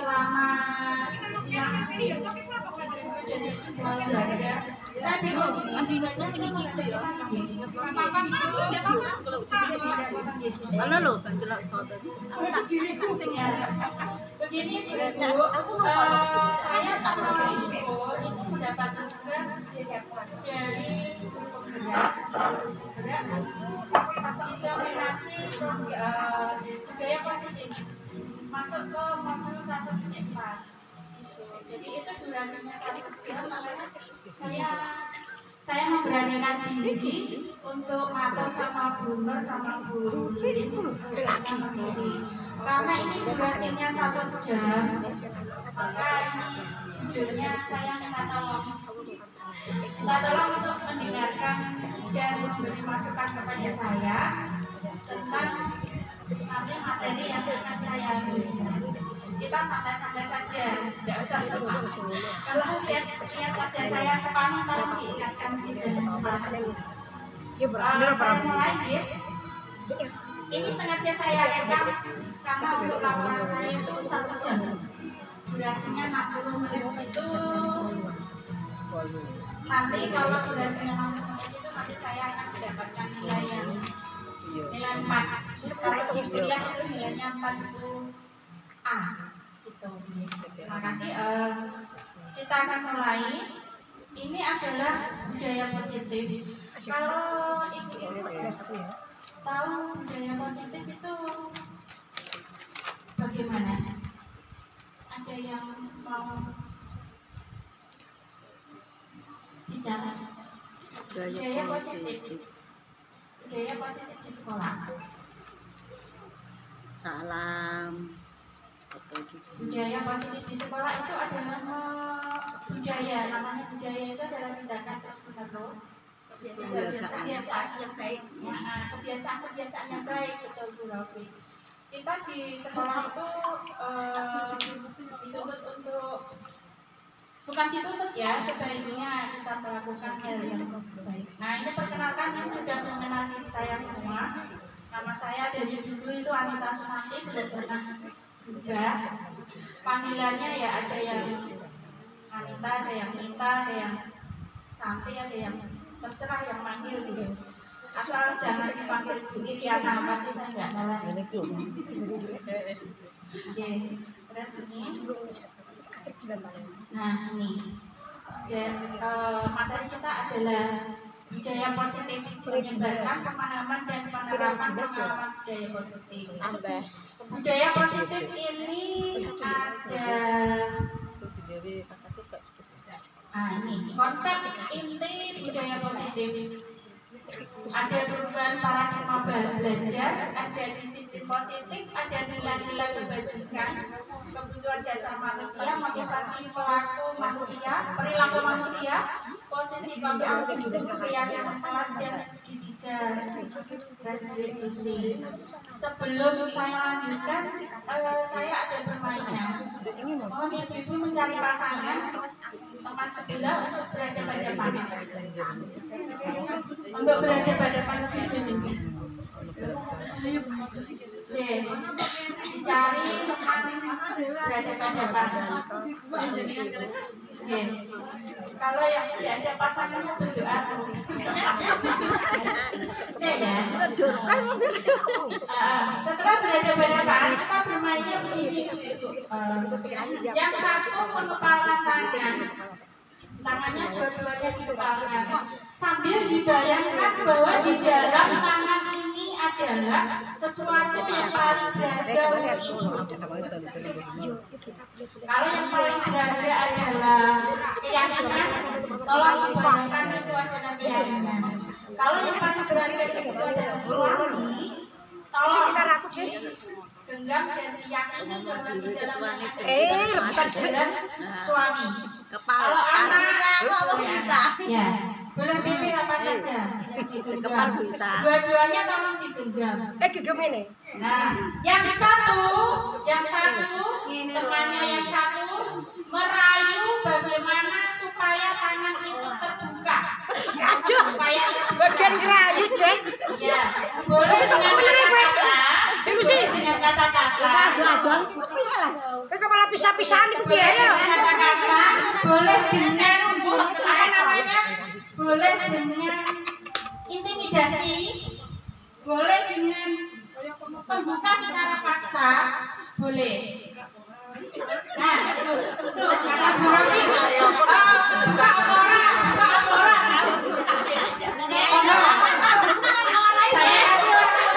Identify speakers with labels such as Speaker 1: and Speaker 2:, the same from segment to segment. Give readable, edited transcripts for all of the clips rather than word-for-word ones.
Speaker 1: Selamat siang. Jadi selalu jaga. Saya bingung ini gitu ya.
Speaker 2: Mana lo?
Speaker 1: Begini Bu, saya sama Ibu itu mendapat tugas dari penggerak diseminasi budaya positif masuk ke 41.4 gitu. Jadi itu durasinya 1 jam, makanya saya memberanikan diri untuk ngatur sama Bu Nur sama Bu Lin sama diri. Karena ini durasinya 1 jam, maka ini judulnya saya minta tolong untuk mendengarkan dan memberi masukan kepada saya tentang nanti materi yang akan saya berikan. Kita santai-santai saja, tidak usah cepat. Kalau lihat wajah saya sepanjang tolong diingatkan jangan semangat. Saya mulai ya. Ini sengaja saya rekam karena untuk laporan saya itu 1 jam. Durasinya 60 menit itu. Nanti kalau durasinya 60 menit itu nanti saya akan mendapatkan nilai 4. Kalau di kuliah itu nilainya 40A gitu. Terima kasih. Kita akan mulai. Ini adalah budaya positif. Kalau ibu tahu budaya positif itu bagaimana? Ada yang mau bicara? Budaya positif. Budaya positif di sekolah.
Speaker 2: Salam.
Speaker 1: Budaya positif di sekolah itu adalah budaya. Namanya budaya itu adalah tindakan terus-menerus. Kebiasaan yang baik. Kebiasaan yang baik, betul Bu Rofi. Kita di sekolah itu dituntut untuk, bukan dituntut ya, sebaiknya kita melakukan hal yang baik. Nah ini perkenalkan yang sudah mengenal diri saya semua. Nama saya dari dulu itu Anita Susanti, belum pernah berubah. Panggilannya ya ada yang Anita, ada yang Nita, ada yang Santi, ada yang terserah yang manggil gitu. Asal jangan dipanggil Bu Iriana, pasti saya nggak nalar. Oke, terus ini. Nah ini, dan materi kita adalah budaya positif, menyebarkan pemahaman dan penerapan pengalaman budaya positif. Budaya positif ini ada, ini konsep inti budaya positif. Ada perubahan paradigma belajar, ada disiplin positif, ada nilai-nilai kebajikan, kebutuhan dasar manusia, motivasi pelaku manusia, perilaku manusia, posisi kontrol keyakinan kelas dan segitiga restitusi. Sebelum saya lanjutkan, saya ada permainan. Mohon ibu-ibu mencari pasangan teman sebelah untuk berada pada depan. Untuk berada pada depan. Dicari teman berada pada depan. Kalau yang tidak ada pasangannya berdoa. Ya. Setelah berada pada depan, kita bermainnya begini. Yang satu menepalkan tangan. Tangannya dua-duanya dikepalkan sambil dibayangkan bahwa di dalam tangan ini adalah sesuatu yang paling berharga untuk ini. Kalau yang paling berharga adalah keyakinan, tolong dibayangkan itu adalah keyakinan. Kalau yang paling berharga itu adalah suami, tolong genggam dan diyakini bahwa di dalam adalah suami. Kalau anak, ya boleh pilih apa saja yang digenggam. Dua-duanya tolong digenggam.
Speaker 3: Genggam ini.
Speaker 1: Nah, yang satu, temannya yang satu merayu bagaimana supaya tangan itu terbuka.
Speaker 3: Aduh,
Speaker 1: Supaya
Speaker 3: bagian ngerayu, Cek.
Speaker 1: Ya, boleh dengan kata-kata. Dengan kata-kata.
Speaker 3: Kowe kepala pisah-pisahan itu piye ya?
Speaker 1: Kata-kata boleh dengan apa namanya? Boleh dengan intimidasi, boleh dengan pembuka secara paksa, boleh. Nah, tuh kata Bu Rofi, buka orang. Saya kasih waktu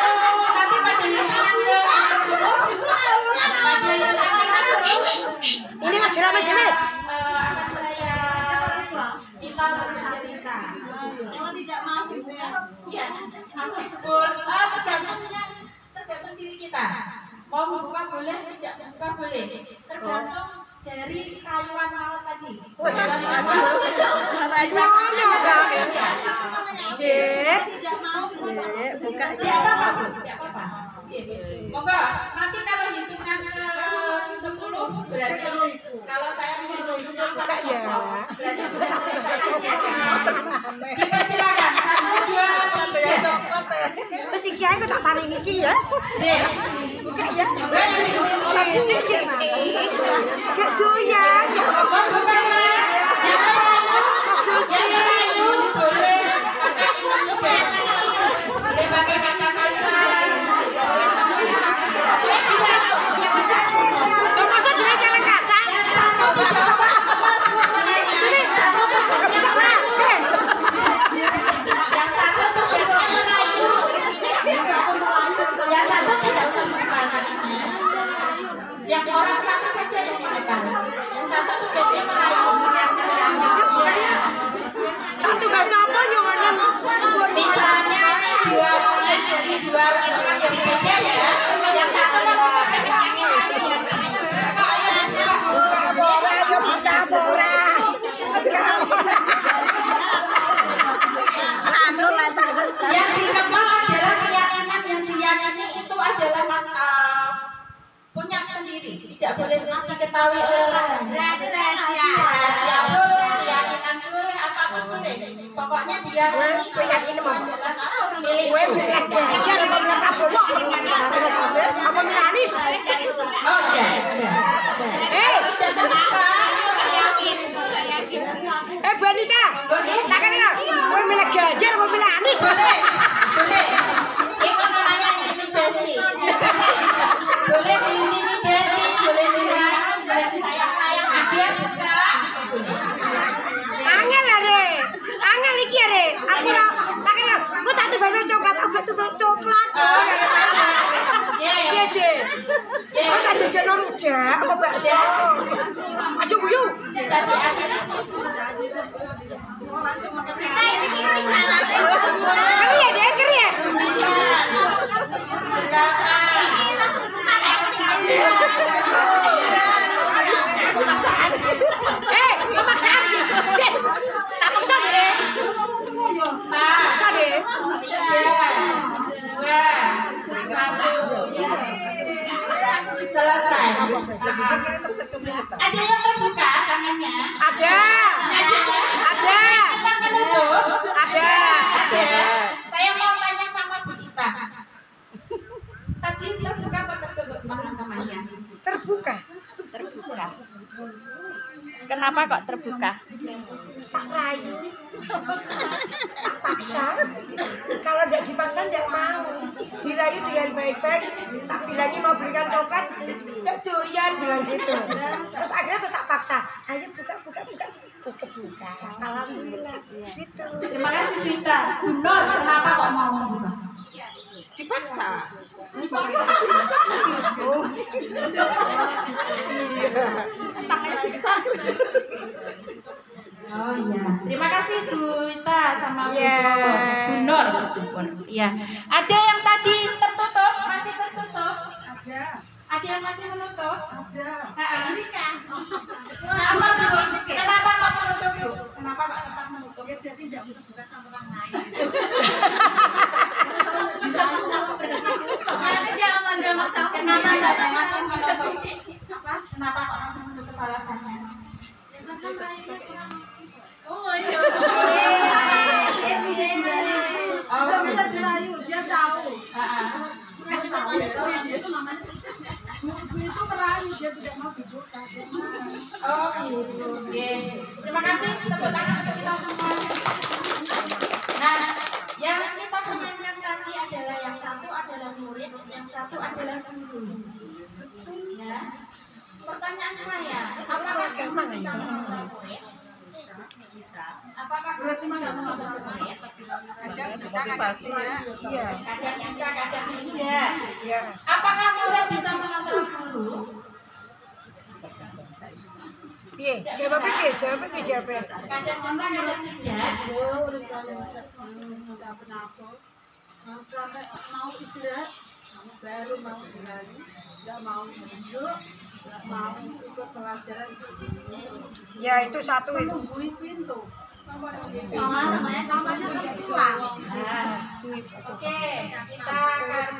Speaker 1: nanti pada lihat
Speaker 3: Ini ngajar apa sih?
Speaker 1: akan saya minta untuk bercerita.
Speaker 2: Kalau tidak mau
Speaker 1: Iya, tergantung diri kita. Mau membuka boleh, tidak membuka boleh. Tergantung dari rayuan malam tadi. Rayuan malam itu bisa
Speaker 2: tidak mau
Speaker 3: Buka.
Speaker 1: tidak apa-apa, tidak apa-apa. Monggo, nanti kalau hitungan ke 10 berarti kalau saya menghitung sampai 10 berarti sudah selesai. Dipersilakan 1, 2, 3.
Speaker 3: Wis iki ae kok tak paling iki ya. Buka ya. Sithik. Gak doyan.
Speaker 1: Bukan yang merayu boleh pakai kata-kata.
Speaker 3: Masa dia cara kasar?
Speaker 1: Yang satu tugasnya merayu, yang satu tidak usah mendepan kakinya. Yang orang satu saja yang mendepan. Yang satu tugasnya merayu.
Speaker 3: Satu gak apa yang ada.
Speaker 1: Misalnya dua orang yang berbeda ya. Yang satu menutup kakinya. Yang dikepal adalah keyakinan yang diyakini itu adalah punya sendiri, tidak boleh diketahui oleh orang lain.
Speaker 2: berarti rahasia.
Speaker 1: Rahasia boleh, keyakinan boleh, apapun boleh. Pokoknya diyakini keyakinan adalah milik
Speaker 3: Gue belajar apa berapa puluh? Apa manis?
Speaker 1: Oh ya. Sudah terbuka, itu yakin.
Speaker 3: Bonita, tak kenal. Gue milih gajar, gue milih anis.
Speaker 1: Boleh. Itu namanya intimidasi. Boleh diintimidasi, boleh dirayu, boleh disayang-sayang. Dia juga.
Speaker 3: Angel ya re, angel iki ya re. Aku tak kenal. Gue tak tuh coklat, aku tuh coklat. Iya je. Gue tak jajan rujak, apa bakso. Aja buyu.
Speaker 1: Tapi akhirnya
Speaker 3: Keri ya deh, keri ya.
Speaker 1: 9, 8,
Speaker 3: Pemaksaan iki. Des. Tak paksa deh. Paksa deh.
Speaker 1: 3, 2, 1. Selesai. Ada yang terbuka tangannya?
Speaker 3: Ada. Ada.
Speaker 1: Kita menutup?
Speaker 3: Ada.
Speaker 1: Saya mau tanya sama Bu Ita. Tadi terbuka apa tertutup teman-temannya?
Speaker 3: Terbuka.
Speaker 2: Kenapa kok terbuka?
Speaker 3: Tak rayu. Tak paksa. Kalau tidak dipaksa tidak mau. Dirayu dengan baik-baik. Tak bilangin mau belikan coklat, tidak doyan bilang gitu. Terus akhirnya terus tak paksa. Ayo buka. Terus kebuka. Alhamdulillah. Gitu.
Speaker 1: Terima kasih Bu Ita. Bu Nur, kenapa kok mau membuka?
Speaker 2: Dipaksa. Tangannya jadi sakit.
Speaker 1: Oh iya. Terima kasih Bu Ita sama Bu
Speaker 3: Iya.
Speaker 1: Nur. Iya. Ada yang tadi tertutup, masih tertutup? Ada yang masih menutup? Ini kan. Apa Bu? Kenapa kok menutup Bu? Kenapa kok tetap menutup?
Speaker 2: Berarti tidak butuh buka sama orang lain.
Speaker 1: Kenapa nggak langsung menutup? Kenapa kok langsung menutup alasannya?
Speaker 2: Oh iya.
Speaker 1: Oh,
Speaker 2: Kita dirayu, dia tahu.
Speaker 1: Ah,
Speaker 2: Dia tahu itu namanya. Bu itu dia tidak mau dibuka.
Speaker 1: Oh gitu. Oke. Terima kasih tepuk tangan untuk kita semua. Nah, yang kita semainkan tadi adalah yang satu adalah murid, yang satu adalah guru. Ya. Pertanyaan saya, apakah guru bisa mengontrol murid?
Speaker 2: Bisa.
Speaker 1: Apakah guru bisa mengontrol murid?
Speaker 2: Kadang bisa, kadang tidak.
Speaker 3: Iya.
Speaker 1: Kadang bisa, kadang tidak.
Speaker 3: Iya.
Speaker 1: Apakah murid bisa mengontrol guru?
Speaker 3: Piye? Jawabnya piye? Jawabnya piye? Jawabnya.
Speaker 1: Kadang bisa, kadang tidak.
Speaker 2: Sampai mau istirahat, baru mau dirayu, nggak mau duduk, nggak mau ikut pelajaran.
Speaker 3: Ya itu satu itu.
Speaker 2: Nungguin pintu. Namanya kampanye kan pulang.
Speaker 1: Nah, oke, kita akan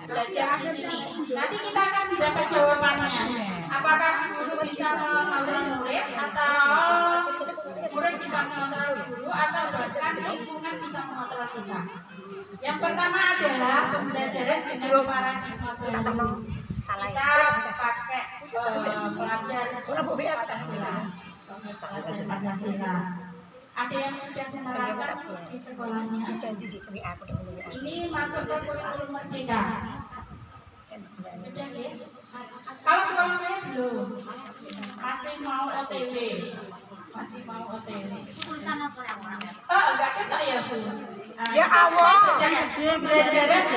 Speaker 1: belajar di sini. Nanti kita akan dapat jawabannya. Apakah guru bisa mengontrol murid atau murid bisa mengontrol guru atau bahkan lingkungan bisa mengontrol kita. Yang pertama adalah pembelajaran dengan paradigma baru. Kita pakai pelajar Pancasila. Pelajar Pancasila. Ada yang sudah menerapkan di sekolahnya. Ini masuk ke kurikulum merdeka. Sudah ya? Kalau sekolah saya belum. Masih mau OTW. Masih mau OTW.
Speaker 2: Tulisan apa yang orang?
Speaker 1: Enggak ketok ya, Bu.
Speaker 3: Ya Allah.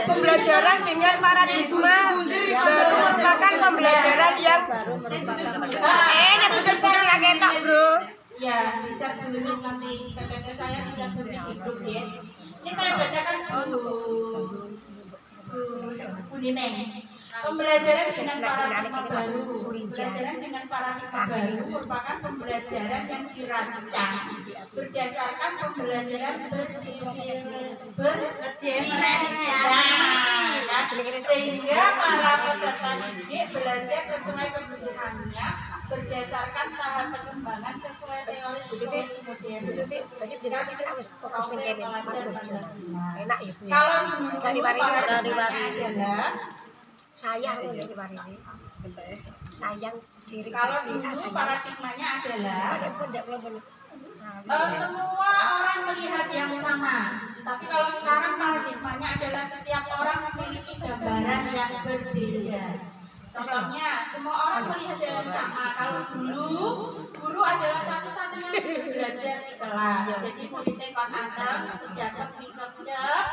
Speaker 1: Pembelajaran
Speaker 3: Dengan paradigma baru merupakan pembelajaran yang enak betul-betul nggak ketok bro.
Speaker 1: Ya, bisa dulu nanti PPT saya bisa tulis di grup ya. Ini saya bacakan dulu. Bu Nineng. Pembelajaran dengan paradigma baru. Pembelajaran dengan paradigma baru merupakan pembelajaran yang dirancang berdasarkan pembelajaran sehingga para peserta didik belajar sesuai kebutuhannya berdasarkan tahap perkembangan sesuai teori psikologi modern.
Speaker 3: Enak ya bu.
Speaker 1: Kalau dulu paradigmanya adalah
Speaker 3: Sayang sayang diri.
Speaker 1: kalau dulu paradigmanya adalah
Speaker 3: Nah,
Speaker 1: semua orang melihat yang sama. Tapi kalau sekarang paradigmanya adalah setiap orang memiliki gambaran yang berbeda. Contohnya, semua orang melihat yang sama. Kalau dulu, guru adalah satu-satunya yang belajar di kelas. Jadi muridnya kon antem, sejagat mikircep,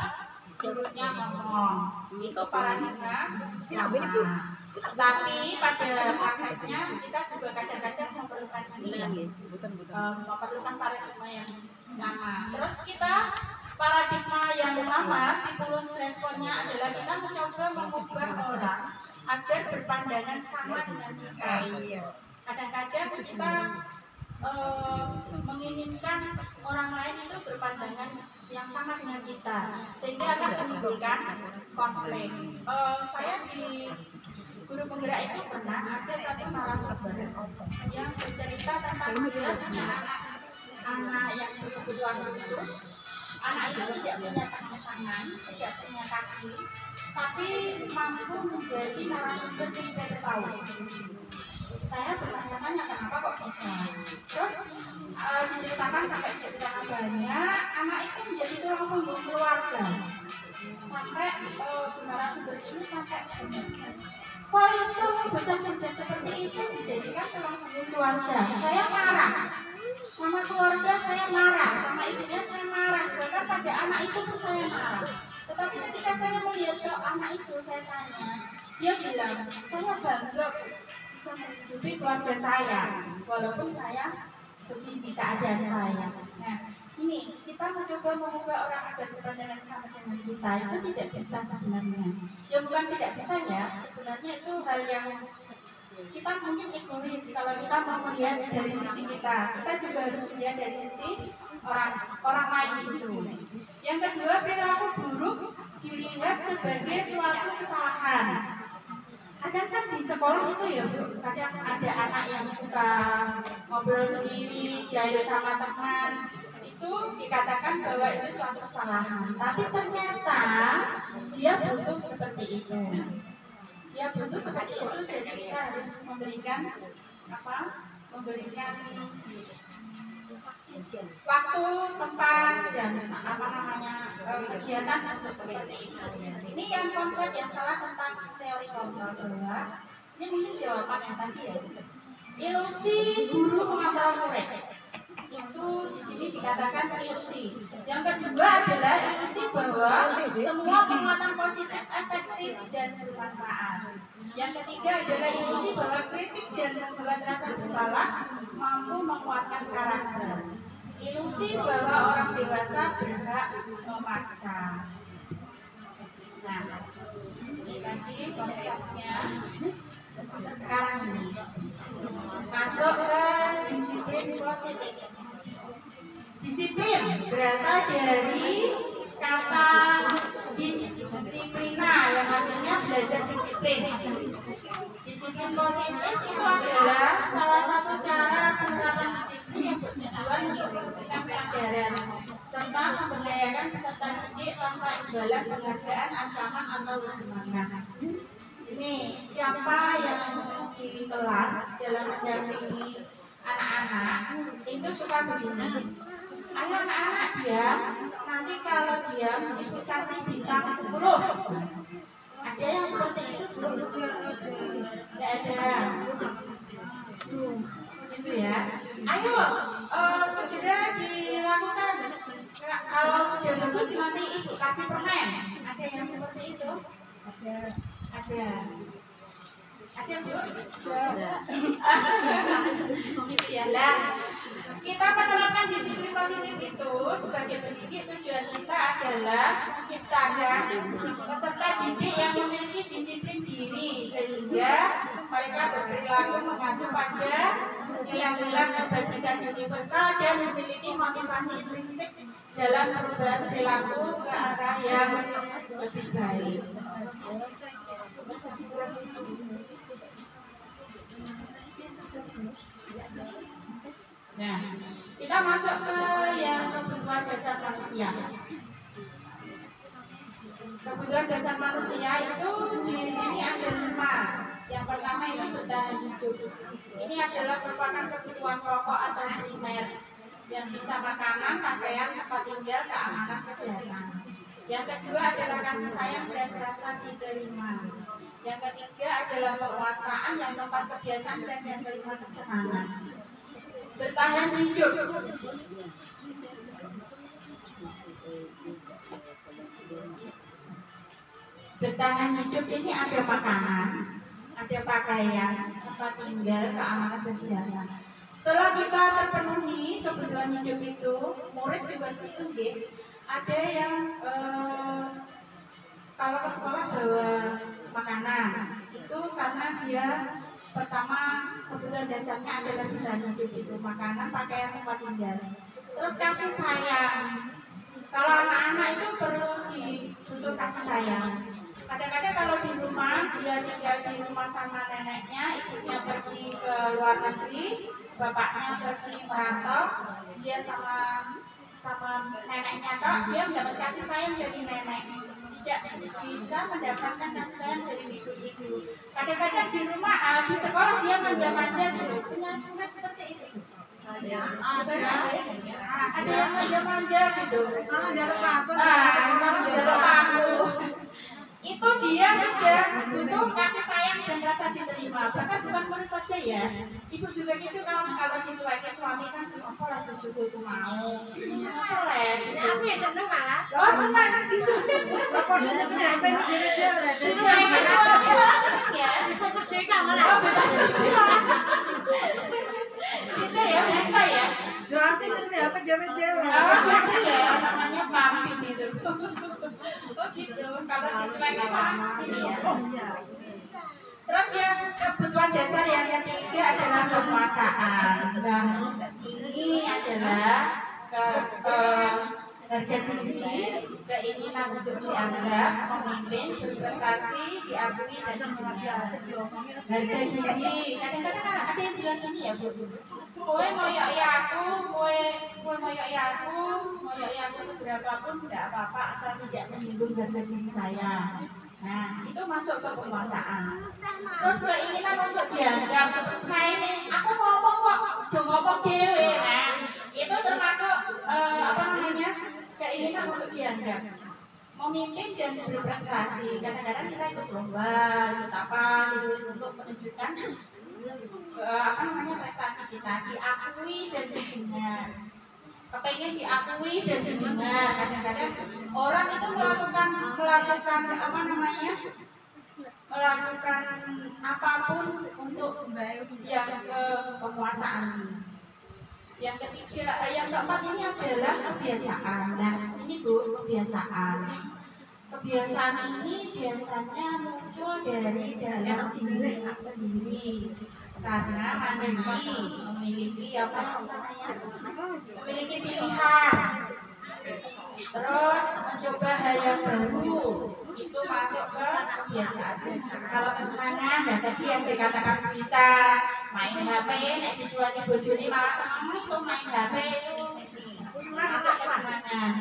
Speaker 1: gurunya ngomong. Itu paradigma sama. Tapi pada prakteknya kita juga kadang-kadang memerlukan ini, memerlukan paradigma yang sama. Terus kita paradigma yang lama, stimulus responnya adalah kita mencoba mengubah orang agar berpandangan sama dengan kita. Kadang-kadang kita menginginkan orang lain itu berpandangan yang sama dengan kita, sehingga akan menimbulkan konflik. Saya di Guru Penggerak itu pernah ada satu narasumber yang bercerita tentang dia punya anak yang berkebutuhan khusus. Anak itu tidak punya tangan, tidak punya kaki, tapi mampu menjadi narasumber di PPPAU. Saya bertanya-tanya kenapa kok bisa. Terus diceritakan sampai cerita banyak, anak itu menjadi tulang punggung keluarga. Sampai narasumber ini sampai gemes. Kok Yusuf besar seperti itu dijadikan tulang punggung keluarga? Saya marah. Sama keluarga saya marah, sama ibunya saya marah, bahkan pada anak itu pun saya marah. Tetapi ketika saya melihat ke anak itu, saya tanya, dia bilang, saya bangga bisa menghidupi keluarga saya, walaupun saya begini keadaan saya. Nah, ini kita mencoba mengubah orang agar berpandangan sama dengan kita, itu tidak bisa sebenarnya. Ya bukan tidak bisa ya, sebenarnya itu hal yang kita mungkin egois kalau kita mau melihat dari sisi kita juga harus melihat dari sisi orang lain itu. Yang kedua, perilaku buruk dilihat sebagai suatu kesalahan. Kadang kan di sekolah itu ya Bu, kadang ada anak yang suka ngobrol sendiri, jahil sama teman, itu dikatakan bahwa itu suatu kesalahan. Tapi ternyata dia butuh seperti itu. Dia dia butuh seperti itu. Jadi kita harus memberikan apa? Memberikan waktu, tempat, dan apa namanya kegiatan untuk seperti itu. Ini yang konsep yang salah tentang teori kontrol bahwa ini mungkin jawaban yang tadi ya. Ilusi guru mengontrol murid itu di sini dikatakan ilusi. Yang kedua adalah ilusi bahwa semua penguatan positif efektif dan bermanfaat. Yang ketiga adalah ilusi bahwa kritik dan membuat rasa bersalah mampu menguatkan karakter. Ilusi bahwa orang dewasa berhak memaksa. Nah, ini tadi konsepnya. Sekarang ini masuk ke disiplin positif. Disiplin berasal dari kata disiplina yang artinya belajar disiplin. Disiplin positif itu adalah salah satu cara penerapan disiplin yang bertujuan untuk memberikan pelajaran serta memberdayakan peserta didik tanpa imbalan penghargaan, ancaman atau hukuman. Ini siapa yang di kelas dalam mendampingi anak-anak itu suka begini. Ayo anak-anak diam, nanti kalau diam ibu kasih bintang 10. Ada yang seperti itu belum? Tidak ada. Begitu ya. Ayo segera dilakukan. Kalau sudah bagus nanti ibu kasih permen. Ada yang seperti itu? Ada. Ada Bu? Gitu ya. Nah, kita menerapkan disiplin positif itu sebagai pendidik, tujuan kita adalah menciptakan peserta didik yang memiliki disiplin diri sehingga mereka berperilaku mengacu pada nilai-nilai kebajikan universal dan memiliki motivasi intrinsik dalam perubahan perilaku ke arah yang lebih baik. Nah, kita masuk ke yang kebutuhan dasar manusia. Kebutuhan dasar manusia itu di sini ada 5. Yang pertama itu bertahan hidup. Ini adalah merupakan kebutuhan pokok atau primer yang bisa makanan, pakaian, tempat tinggal, keamanan, kesehatan. Yang kedua adalah kasih sayang dan rasa diterima. Yang ketiga adalah penguasaan, yang keempat kebiasaan, dan yang kelima kesenangan. Bertahan hidup. Bertahan hidup ini ada makanan, ada pakaian, tempat tinggal, keamanan, dan kesehatan. Setelah kita terpenuhi kebutuhan hidup itu, murid juga itu ada yang kalau ke sekolah bawa makanan itu karena dia pertama kebutuhan dasarnya adalah bertahan hidup itu makanan, pakaian, tempat tinggal. Terus kasih sayang. Kalau anak-anak itu perlu butuh kasih sayang. Kadang-kadang kalau di rumah dia tinggal di rumah sama neneknya, ibunya pergi ke luar negeri, bapaknya pergi merantau, dia sama neneknya toh, dia mendapat kasih sayang dari nenek. Tidak bisa mendapatkan kasih sayang dari ibu-ibu. Kadang-kadang di rumah, di sekolah dia manja-manja gitu, punya murid seperti itu. Ada yang manja-manja gitu. Jalur paku. Itu dia sudah butuh kasih sayang dan rasa diterima. Bahkan bukan murid saja ya, ibu juga gitu. Kalau dicuekin suami kan apa lah tujuh itu mau boleh.
Speaker 3: Aku ya seneng malah.
Speaker 1: Oh senang disusit.
Speaker 2: Kok dia punya HP ini dia udah
Speaker 1: Dicuekin suami malah seneng ya.
Speaker 3: Merdeka malah.
Speaker 1: Gitu ya, minta ya.
Speaker 2: jelasin tuh siapa cewek-cewek.
Speaker 1: Oh gitu ya, namanya pampin itu. Oh gitu, kalau dicuekin malah ini ya. Terus yang kebutuhan dasar yang ketiga adalah penguasaan. Nah, ini adalah harga diri, keinginan untuk dianggap, memimpin, berprestasi, diakui dan dimuliakan. Harga diri, kadang-kadang ada yang bilang gini ya Bu, kowe moyoki aku, kowe moyoki aku seberapapun tidak apa-apa asal tidak menyinggung harga diri saya. Nah, itu masuk ke penguasaan. terus keinginan untuk dianggap seperti saya ini, aku ngomong kok, udah ngomong dewe. Nah, itu termasuk apa namanya, keinginan untuk dianggap. Memimpin dan berprestasi. Kadang-kadang kita ikut lomba, ikut apa gitu untuk menunjukkan apa namanya prestasi kita, diakui dan didengar. Kepengen diakui dan didengar. Kadang-kadang orang itu melakukan apa namanya, melakukan apapun untuk yang penguasaan ini. Yang ketiga, yang keempat ini adalah kebiasaan. Nah, ini Bu, kebiasaan. Kebiasaan ini biasanya muncul dari dalam diri sendiri. Karena memiliki apa namanya? Memiliki pilihan. Terus mencoba hal yang baru, itu masuk ke kebiasaan. Kalau kesenangan, nah tadi yang dikatakan kita main HP, nek dijuali bojone malah seneng itu main HP itu masuk kesenangan.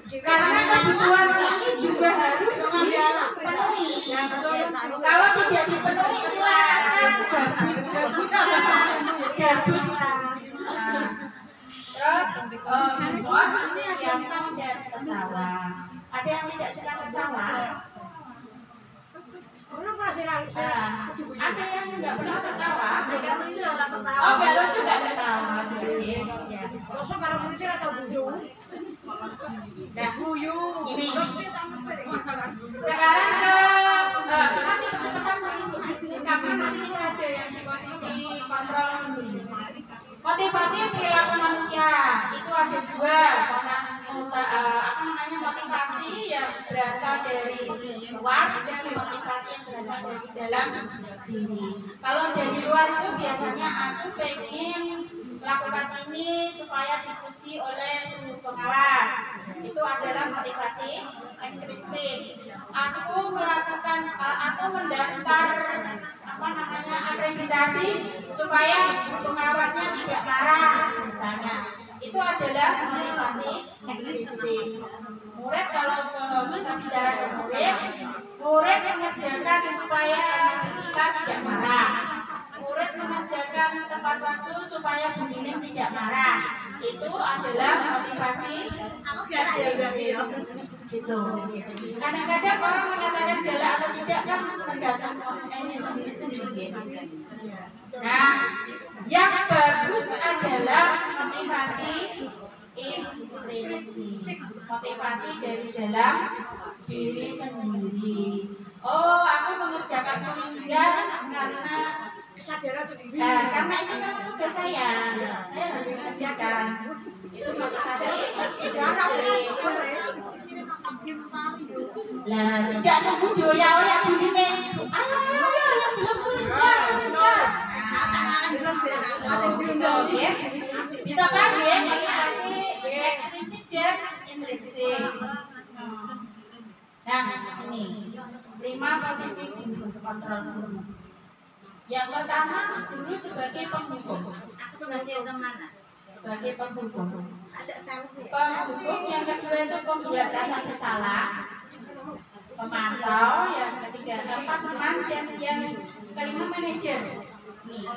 Speaker 1: Karena kebutuhan ini juga harus dipenuhi. Kalau tidak dipenuhi silakan gabut. Terus membuat antusiasme dan tertawa. Ada yang tidak suka tertawa? Ada yang nggak pernah tertawa? Oh, nggak lucu nggak tertawa.
Speaker 3: Masa kalau muncul atau buju?
Speaker 1: Nah, ini. Sekarang kita cepet-cepetan seminggu. Karena nanti kita ada yang di posisi kontrol dulu. Motivasi perilaku manusia itu ada dua, apa namanya, motivasi yang berasal dari luar dan motivasi yang berasal dari dalam diri. Kalau dari luar itu biasanya aku pengen melakukan ini supaya dipuji oleh pengawas. Itu adalah motivasi ekstrinsik. Aku melakukan, aku mendaftar apa namanya, akreditasi supaya pengawasnya tidak marah misalnya. Itu adalah motivasi ekstrinsik. Murid kalau kita bicara ke murid mengerjakan supaya kita tidak marah. Murid mengerjakan tepat waktu supaya Bu Nining tidak marah. Itu adalah motivasi gitu. Kadang-kadang orang mengatakan galak atau tidak kan tergantung ini sendiri-sendiri. Nah, yang bagus adalah motivasi intrinsik, motivasi dari dalam diri sendiri. Oh, aku mengerjakan sehingga karena
Speaker 3: Kesadaran sendiri.
Speaker 1: karena itu kan tugas saya harus mengerjakan. Itu motivasi lah, tidak nunggu doya yang sendiri. Ayo yang belum sulitkan. Bisa paham ya, motivasi ekstrinsik dan intrinsik. Nah, ini 5 posisi kontrol guru. Yang pertama, guru sebagai penghukum. Sebagai penghukum. Penghukum yang kedua itu pembuat rasa bersalah. Pemantau, yang ketiga tempat teman, dan yang kelima manajer. Nih.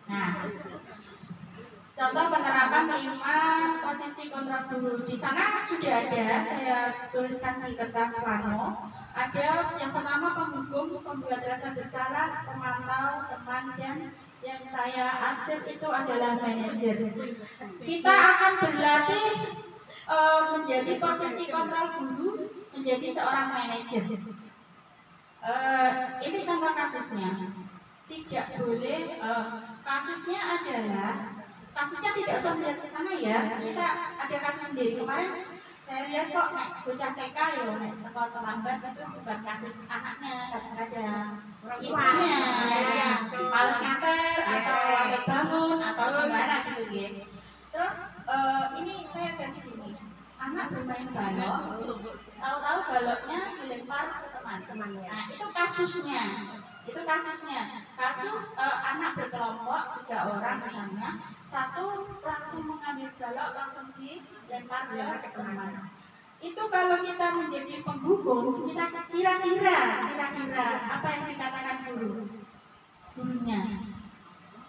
Speaker 1: Nah, contoh penerapan 5 posisi kontrol guru. Di sana sudah ada, saya tuliskan di kertas plano. Ada yang pertama penghukum, pembuat rasa bersalah, pemantau, teman, dan yang saya arsip itu adalah manajer. Kita akan berlatih menjadi posisi kontrol guru, menjadi seorang manajer. Ini contoh kasusnya. Tidak boleh, kasusnya adalah, kasusnya tidak usah melihat ke sana ya. Kita ada kasus sendiri kemarin. Saya lihat kok bocah TK ya, teko terlambat itu bukan kasus anaknya, kadang-kadang ibunya males nganter atau lambat bangun atau gimana gitu ya. Terus ini saya ganti gini, anak bermain balok, tahu-tahu baloknya dilempar ke teman-temannya. Nah itu kasusnya. Kasus anak berkelompok 3 orang misalnya, satu langsung mengambil balok langsung dilempar ke teman. Itu kalau kita menjadi penghukum, kita kira-kira apa yang dikatakan guru. gurunya.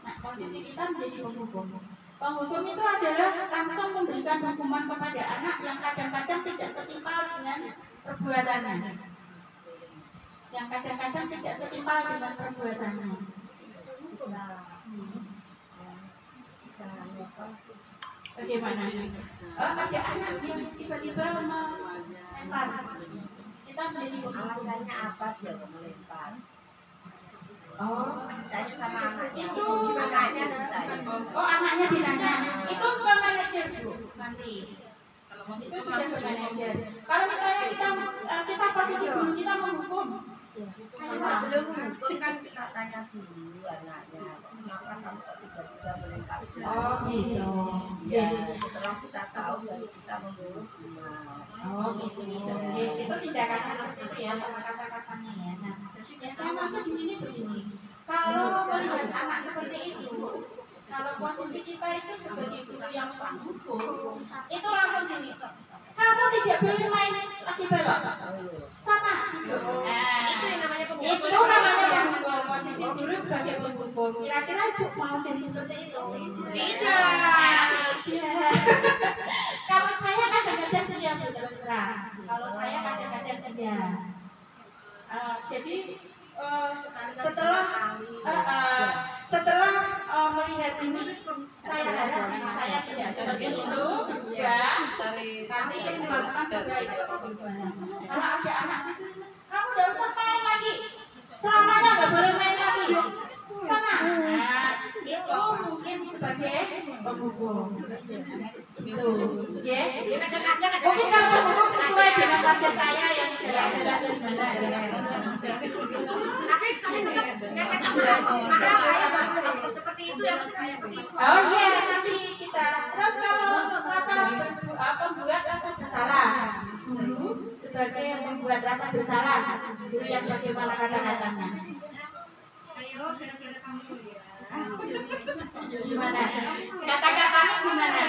Speaker 1: Nah, posisi kita menjadi penghukum. Penghukum itu adalah langsung memberikan hukuman kepada anak yang kadang-kadang tidak setimpal dengan perbuatannya. Yang kadang-kadang tidak setimpal dengan perbuatannya. Bagaimana? Ada anak yang tiba-tiba melempar. Kita menjadi penghukum.
Speaker 3: Alasannya apa dia melempar?
Speaker 1: Oh,
Speaker 3: Tanya sama anak
Speaker 1: itu
Speaker 3: anaknya ditanya.
Speaker 1: Oh, anaknya ditanya. Itu sudah manajer, Bu, nanti. Itu sudah ke manajer. Kalau misalnya kita posisi guru kita menghukum.
Speaker 3: Sebelum menghukum kan kita tanya dulu anaknya, kenapa kamu kok tiba-tiba melempar?
Speaker 1: Oh, gitu.
Speaker 3: Ya, setelah kita tahu baru kita mengurus gimana.
Speaker 1: Oh, gitu. Itu tindakannya seperti itu ya, sama kata-katanya ya. Nah, yang saya maksud di sini begini. Kalau melihat anak seperti itu, kalau posisi kita itu sebagai guru yang menghukum, itu langsung gini. Kamu tidak boleh main lagi balok. Sana. Itu namanya penghukum. Posisi guru sebagai penghukum. Kira-kira ibu mau jadi seperti itu? Tidak. Kalau saya kadang-kadang diam, terus terang. Kalau saya kadang-kadang diam. Jadi setelah melihat ini, saya harap saya tidak seperti itu. Ya, nanti teman-teman juga itu berubah. Kalau ada anak itu, kamu tidak usah main lagi. Selamanya nggak boleh main lagi. Sana. Nah, itu mungkin sebagai penghukum. Itu, ya. Mungkin kalau penghukum sesuai dengan wajah saya yang gelak-gelak dan gimana.
Speaker 3: Seperti itu ya.
Speaker 1: Oh iya, nanti kita. Terus kalau rasa pembuat rasa bersalah, guru sebagai membuat rasa bersalah, guru yang bagaimana kata-katanya?
Speaker 4: Ayo, kira-kira kamu ya.
Speaker 1: Gimana? Kata-katanya gimana?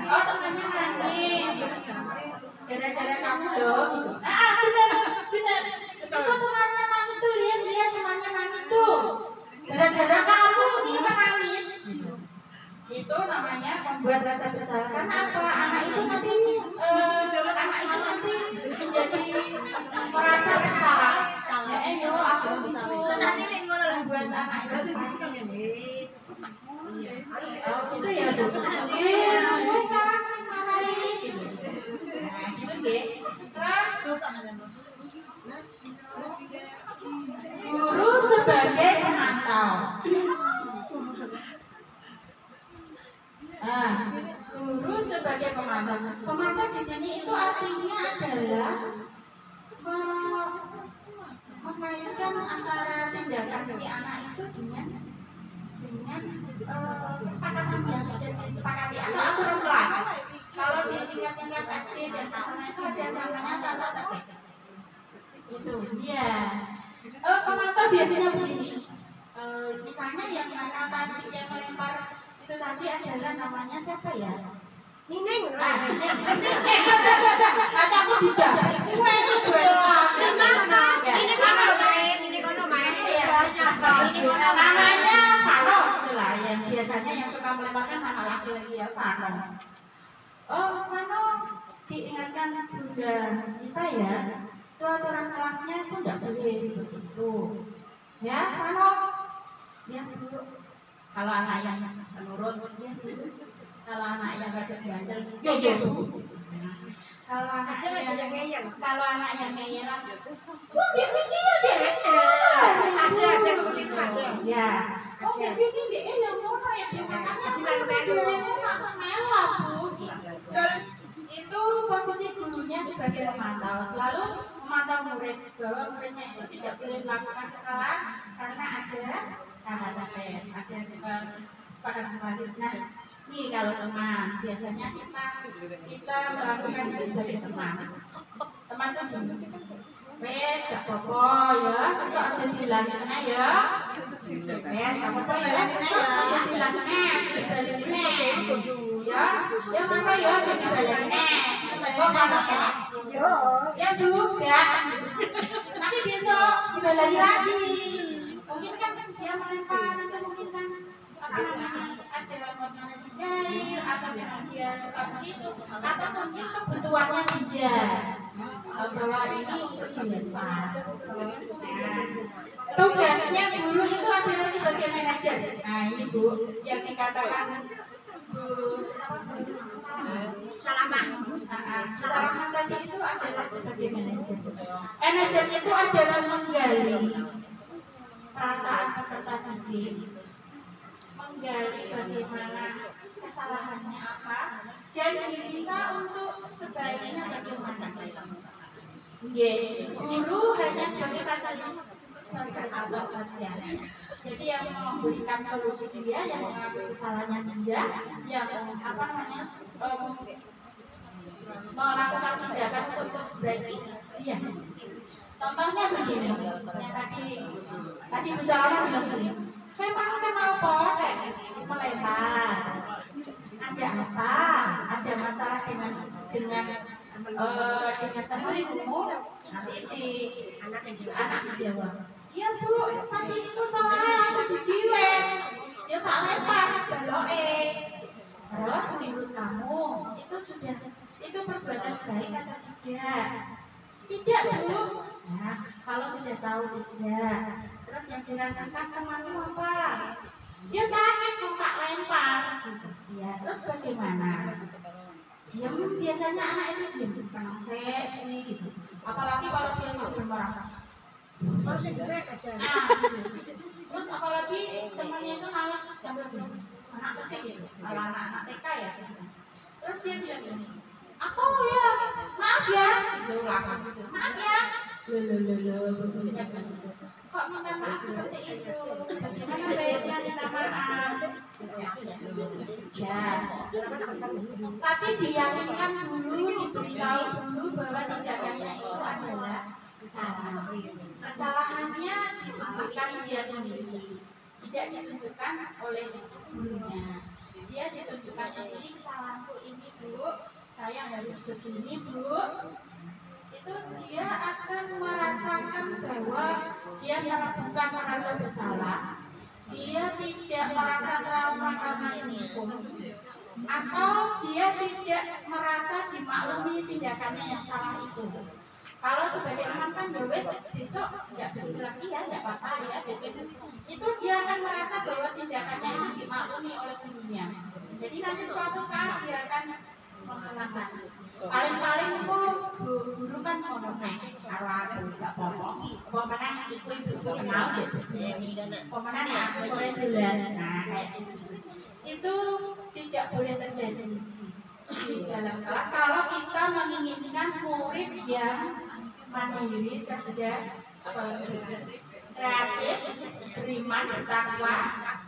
Speaker 1: Oh, temannya nangis. Gara-gara kamu loh, gitu. Benar. Itu temannya nangis tuh, lihat temannya nangis tuh. Gara-gara kamu dia nangis. Itu namanya membuat rasa bersalah. Karena apa? Anak itu nanti menjadi merasa bersalah. Ya, aku itu membuat anak itu. Oh, gitu ya, Bu. Gue kan marahin gitu. Nah, gitu deh. Terus guru sebagai pemantau. Guru sebagai pemantau. Pemantau di sini itu artinya adalah mengaitkan antara tindakan si anak itu dengan kesepakatan yang sudah disepakati atau aturan kelas. Kalau di tingkat-tingkat SD dan SMA itu ada namanya tata tertib. Itu, ya. Pemantau biasanya begini. Misalnya yang nakal tadi, yang melempar itu tadi adalah namanya siapa ya?
Speaker 3: Nining.
Speaker 1: Nining. Nanti aku dijahit. Gue itu namanya Vano, itulah yang biasanya yang suka melemparkan anak laki-laki ya, Vano. Oh, Vano, diingatkan Bunda kita ya, itu aturan kelasnya itu tidak boleh seperti itu. Ya, Vano, dia dulu. Kalau anak yang menurut dia dulu. Kalau anak yang ada bandel, ya. Kalau anak yang ngeyeran, wah bikin deh. Ada seperti itu aja. Ya, oh bikin deh yang mana ya dia makanya melo Bu. Itu posisi gurunya sebagai pemantau, selalu memantau murid bahwa muridnya itu tidak boleh melakukan kesalahan karena ada tata-tata, ada kesepakatan. Nah, nih kalau teman, biasanya kita melakukan itu sebagai teman. Teman tuh gini, wes gak apa-apa ya, sesok aja dilangnya ya. Wes gak apa-apa ya, sesok aja dilangnya, dibaliknya. Ya, ya mana ya aja dibaliknya. Kok mana ya juga. Tapi besok dibalik lagi. mungkin kan dia melempar itu mungkin kan apa namanya ada hormonnya si cair atau memang dia suka begitu atau mungkin kebutuhannya dia bahwa ini untuk dilempar. Nah, tugasnya guru itu adalah sebagai manajer. Nah ini Bu yang dikatakan Bu Salamah tadi itu adalah sebagai manajer. Manajer itu adalah menggali perasaan peserta didik, menggali bagaimana kesalahannya apa, dan diminta untuk sebaiknya bagaimana. Guru hanya sebagai fasilitator saja. Jadi yang memberikan solusi dia, yang mengakui kesalahannya dia, yang apa namanya melakukan tindakan untuk memperbaiki dia. Contohnya begini, yang tadi Bu Salamah bilang begini, memang kenapa kayak melempar? Ada apa? Ada masalah dengan temanmu? Nanti si anak jawab, iya Bu, tadi itu salah aku dijiwet, ya tak lempar baloke. Terus menurut kamu itu perbuatan baik atau tidak? Tidak Bu. Nah, kalau sudah tahu tidak, terus yang dirasakan temanmu apa? Ya sakit tuh tak lempar. Ya terus bagaimana? Diam, biasanya anak itu diam, tenang sih gitu. Apalagi kalau dia sudah marah. Terus apalagi temannya itu nanya jamur gini, anak SD gitu, kalau anak-anak TK ya gitu. Terus dia bilang gini, aku ya maaf ya, gitu langsung gitu, maaf ya, begini bilang gitu. Kok minta maaf seperti itu? Bagaimana baiknya minta maaf? Ya, tapi diyakinkan dulu, diberitahu dulu bahwa tindakannya itu adalah salah. Kesalahannya ditunjukkan dia sendiri, tidak ditunjukkan oleh gurunya. Dia ditunjukkan sendiri, kesalahanku ini Bu, saya harus begini Bu. Itu dia akan merasakan bahwa dia bukan merasa bersalah, dia tidak merasa trauma karena dihukum, atau dia tidak merasa dimaklumi tindakannya yang salah itu. Kalau sebagai teman kan ya wes besok nggak begitu lagi ya, nggak apa-apa ya besok itu dia akan merasa bahwa tindakannya itu dimaklumi oleh gurunya. Jadi nanti suatu saat dia akan mengulang lagi. Paling-paling itu guru kan ngomongnya karo aku nggak apa-apa. Pemenang itu kenal gitu. Pemenang ya aku sore jalan. Nah kayak gitu. Itu tidak boleh terjadi di dalam kelas kalau kita menginginkan murid yang mandiri, cerdas, kreatif, beriman, bertakwa,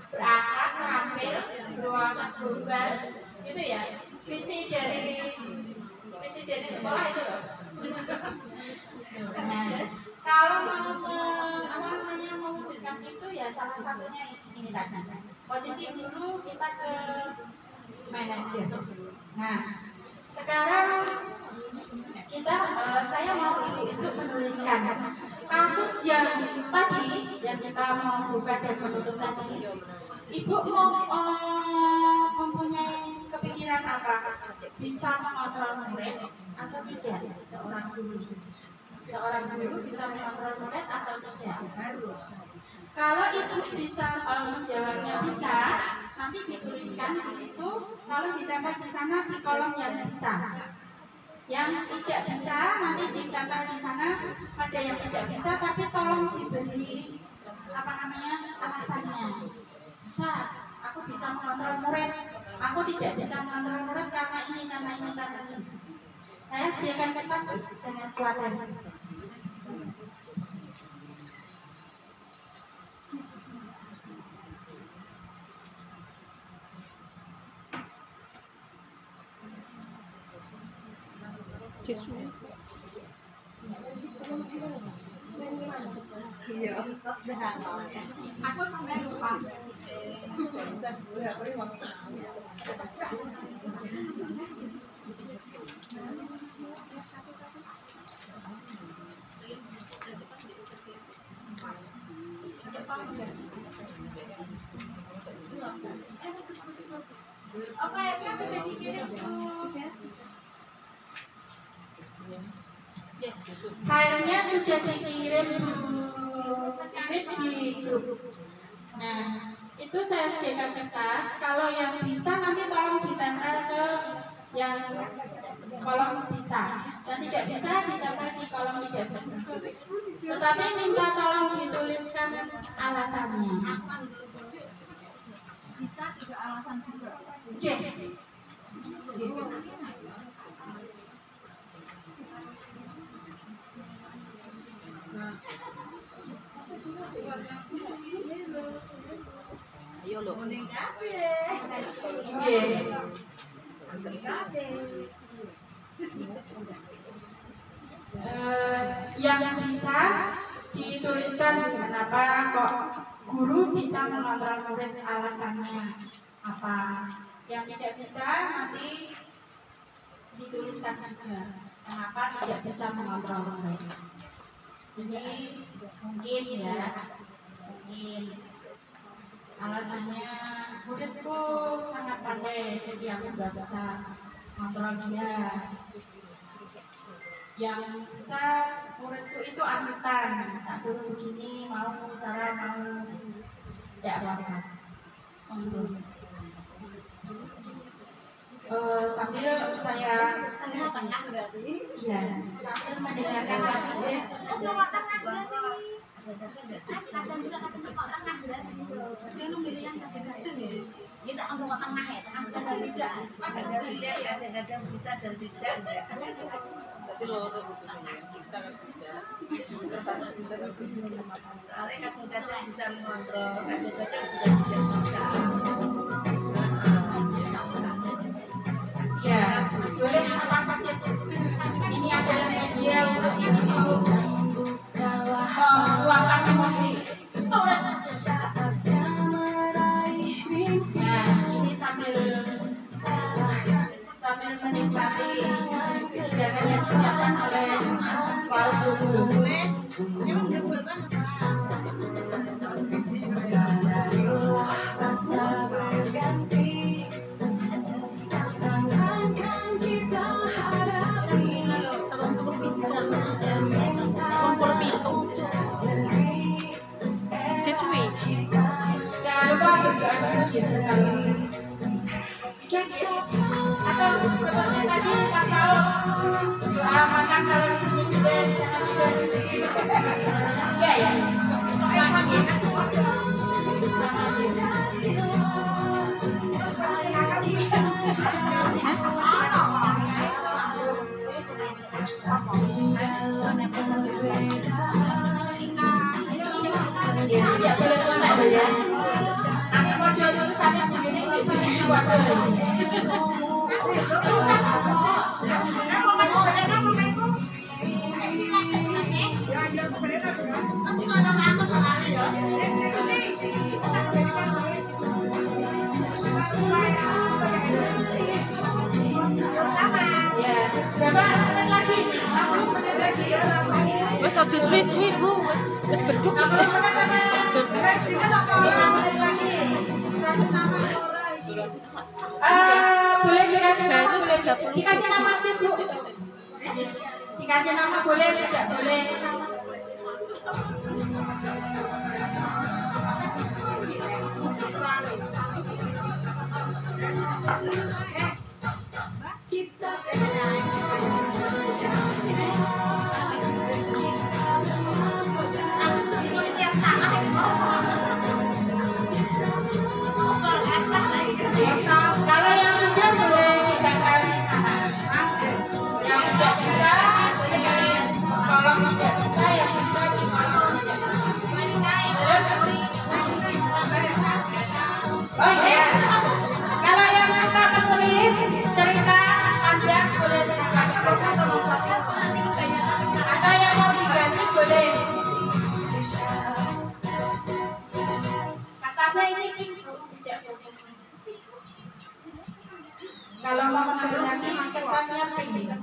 Speaker 1: berakhlak, terampil, berwawasan global, gitu ya. Visi dari sekolah itu loh. Nah, kalau mau mewujudkan itu ya salah satunya ini tadi. Posisi dulu kita ke manajer. Nah, sekarang saya mau ibu-ibu menuliskan kasus yang tadi yang kita mau buka dan menutup tadi. Ibu mau mempunyai kepikiran apa? Bisa mengontrol murid atau tidak? Seorang guru bisa mengontrol murid atau tidak? Harus. Kalau ibu bisa menjawabnya bisa, nanti dituliskan di situ, lalu ditempel di sana di kolom yang bisa. Yang tidak bisa nanti ditempel di sana pada yang tidak bisa, tapi tolong diberi alasannya. Bisa, aku bisa mengontrol murid, aku tidak bisa mengontrol murid karena ini. Saya sediakan kertas, jangan khawatir.
Speaker 2: Iya,
Speaker 1: Aku sampai lupa. Kayaknya sudah dikirim filenya sudah dikirim di grup. Nah, itu saya sediakan kertas. Kalau yang bisa nanti tolong ditempel ke yang kolom bisa, dan tidak bisa ditempel di kolom tidak bisa. Tetapi minta tolong dituliskan alasannya.
Speaker 4: Bisa juga alasan juga.
Speaker 1: Oke.
Speaker 2: Ayo lo.
Speaker 1: Yang bisa dituliskan kenapa kok guru bisa mengontrol murid, alasannya apa. Yang tidak bisa nanti dituliskan juga kenapa tidak bisa mengontrol murid. Jadi mungkin ya, mungkin alasannya muridku sangat pandai, jadi aku nggak bisa kontrol dia. Yang bisa muridku itu amutan, tak suruh begini mau, Sarah mau, tidak apa-apa. Sambil saya iya, sambil mendengarkan lagi.
Speaker 4: Kita ambil ke tengah ya, tengah dan tidak. Kadang-kadang bisa dan tidak.
Speaker 2: Berarti loro bisa kan tidak.
Speaker 4: Soalnya kadang-kadang bisa mengontrol, kadang-kadang juga tidak bisa.
Speaker 1: Ya, boleh apa saja. Ini adalah media untuk meluapkan emosi. Tulis. Nah, ini sambil menikmati hidangan yang disiapkan oleh Pak Joko. Jangan lupa berdoa atau seperti tadi kalau doa makan kalau di sini juga di sana juga di sini. Ya ya, sama ya. Ya, tidak boleh kontak ya. Nanti model tulisannya begini di sini waduh. Ya, berapa menit lagi? 60 menit lagi.
Speaker 5: Wes aja suwi-suwi, Bu. Wes beduk.
Speaker 1: 60 menit apa? 5 menit lagi. Boleh dikasih nama, boleh dikasih nama sih, Bu. Dikasih nama boleh, tidak boleh. Kalau yang sudah boleh kita kali sana. Yang tidak bisa boleh kolom tidak bisa, yang bisa di kolom tidak bisa. Oh iya. Kalau yang suka menulis cerita panjang boleh silakan. Atau yang mau diganti boleh. Katanya ini pink, tidak pink. Kalau mau mengambil lagi kertasnya pink.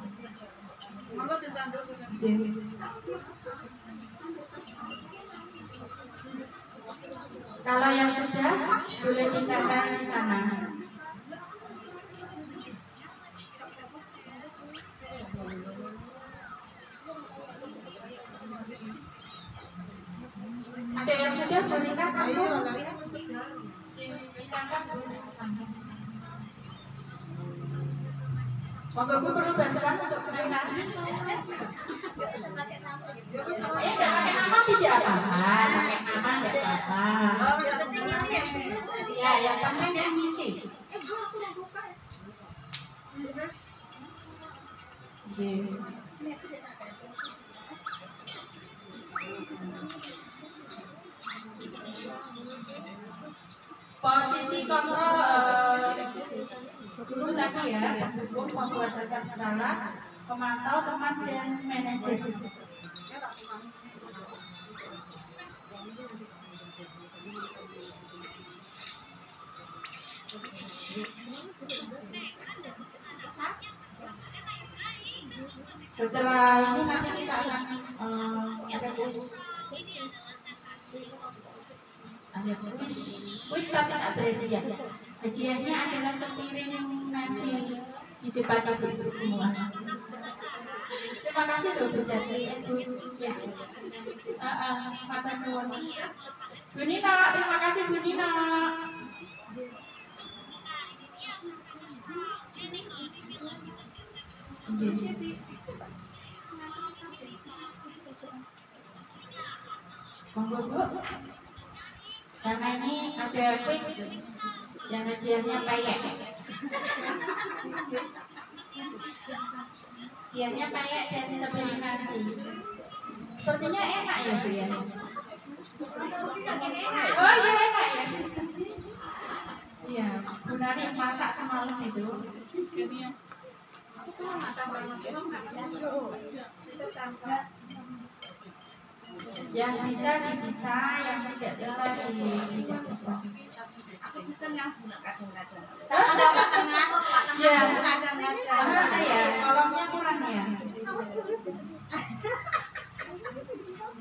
Speaker 2: Monggo sing tanduk.
Speaker 1: Kalau yang sudah boleh ditempel di sana. Ada yang sudah boleh kan satu? Ditempel boleh di sana. Monggo Bu perlu bantuan untuk mereka. Enggak pakai nama tidak apa-apa, pakai nama enggak apa-apa. Ya, yang penting yang ngisi. Posisi kontrol dulu tadi ya, hukum membuat dasar bersalah, pemantau teman dan manajer. Setelah ini nanti kita akan ada kuis tapi tak berhadiah. Hadiahnya adalah sepiring nasi di depan ibu-ibu semua. Terima kasih loh Bu Jati, Bu. Ya. Mata nuwun. Bu Nina, terima kasih Bu Nina. Monggo Bu. Karena ini ada kuis yang hadiahnya payek. Hadiahnya payek dan sepiring nasi. Sepertinya enak ya Bu ya. Oh iya enak ya. Iya, Bu Nani masak semalam itu. Yang bisa bisa, yang tidak bisa tidak bisa.
Speaker 4: Aku di tengah kadang-kadang.
Speaker 1: Tengah kok
Speaker 4: Ya.
Speaker 1: kadang-kadang. Mana ya? Kolomnya kurang ya.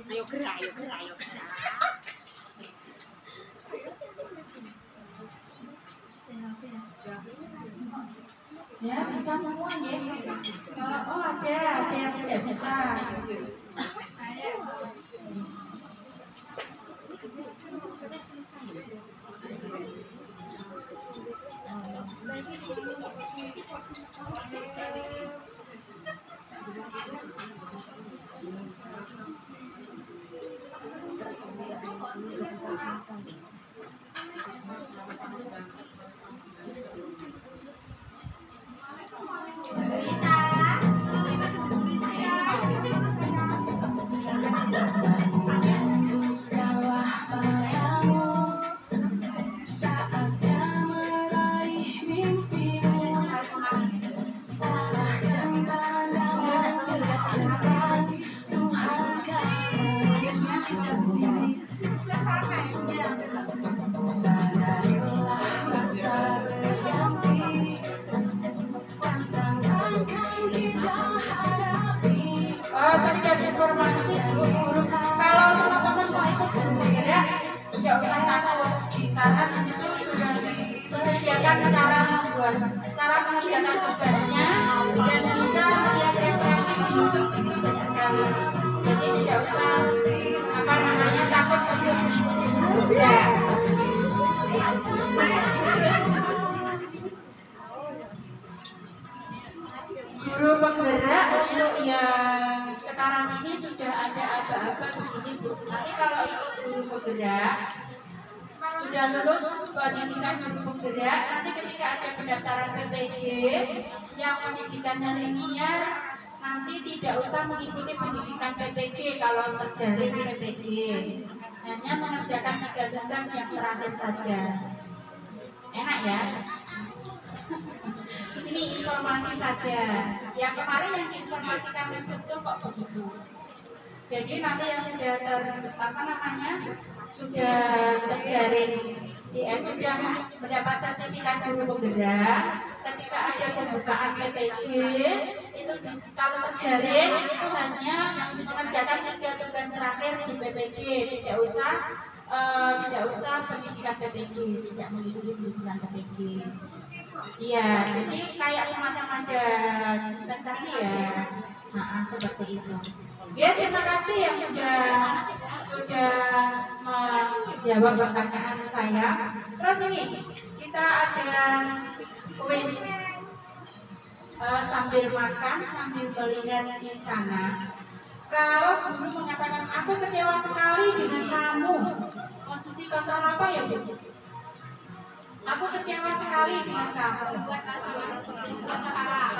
Speaker 4: Ayo gerak, ayo gerak, ayo gerak.
Speaker 1: Ya bisa semua ya. Kalau ada yang tidak bisa. Sedikit informasi guru, kalau teman-teman mau ikut guru bergerak tidak usah takut karena di situ sudah disediakan cara mengerjakan tugasnya dan bisa melihat referensi di YouTube itu banyak sekali. Jadi tidak usah takut untuk mengikuti guru bergerak. Guru penggerak untuk yang sekarang ini sudah ada aba-aba begini Bu. Nanti kalau ikut guru penggerak sudah lulus pendidikan guru penggerak, nanti ketika ada pendaftaran PPG yang pendidikannya linear, nanti tidak usah mengikuti pendidikan PPG kalau terjaring PPG. Hanya mengerjakan 3 tugas yang terakhir saja. Enak ya? Ini informasi saja. Yang kemarin yang informasikan itu kok begitu. Jadi nanti yang sudah sudah terjaring sudah mendapat sertifikat guru penggerak, ketika ada pembukaan PPG itu kalau terjaring itu hanya mengerjakan 3 tugas terakhir di PPG, tidak usah tidak usah pendidikan PPG, tidak mengikuti pendidikan PPG. Iya, jadi kayak semacam ada dispensasi ya. Nah, seperti itu. Ya, terima kasih yang sudah menjawab pertanyaan saya. Terus ini kita ada kuis sambil makan, sambil melihat di sana. Kalau guru mengatakan aku kecewa sekali dengan kamu, posisi kontrol apa ya Bu? Aku kecewa sekali dengan kamu.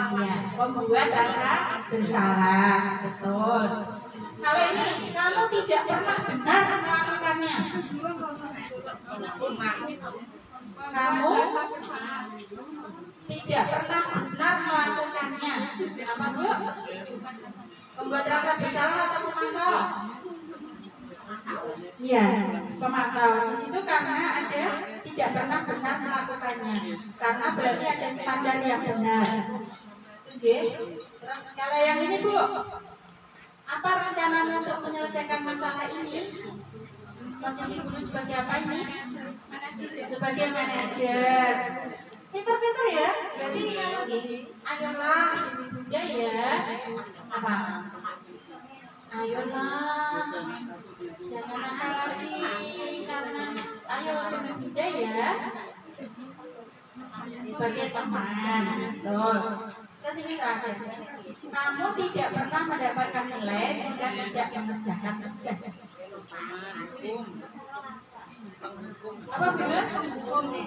Speaker 1: Iya, membuat rasa bersalah, betul. Kalau ini kamu tidak pernah benar melakukannya. Kamu tidak pernah benar melakukannya. Apa Bu? Membuat rasa bersalah atau pemantau? Iya, pemantau. Di situ karena ada tidak pernah benar melakukannya. Karena berarti ada standar yang benar. Oke. Terus kalau yang ini Bu, apa rencanamu untuk menyelesaikan masalah ini? Posisi guru sebagai apa ini? Sebagai manajer. Pinter-pinter ya. Berarti yang lagi, ayolah, ya. Apa? Ayolah, jangan nakal lagi karena ayo dengan kita ya. Sebagai teman, betul. Terus ini terakhir, kamu tidak pernah mendapatkan nilai jika tidak mengerjakan tugas. Apa benar?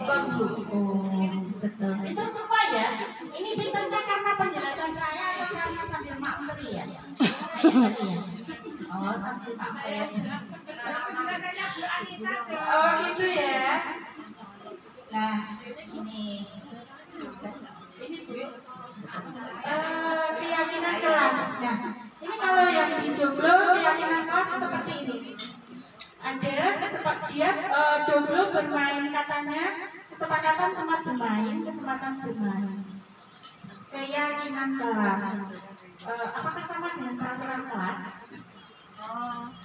Speaker 1: Penghukum, betul. Pintar semua ya. Ini pintarnya karena penjelasan saya atau karena sambil mampir ya? Oh, sambil mampir. Oh gitu ya. Nah, ini Bu. Keyakinan kelas. Nah, ini kalau yang di Joglo keyakinan kelas seperti ini. Ada dia Joglo bermain katanya kesepakatan tempat bermain, kesempatan bermain. Keyakinan kelas. Apakah sama dengan peraturan kelas?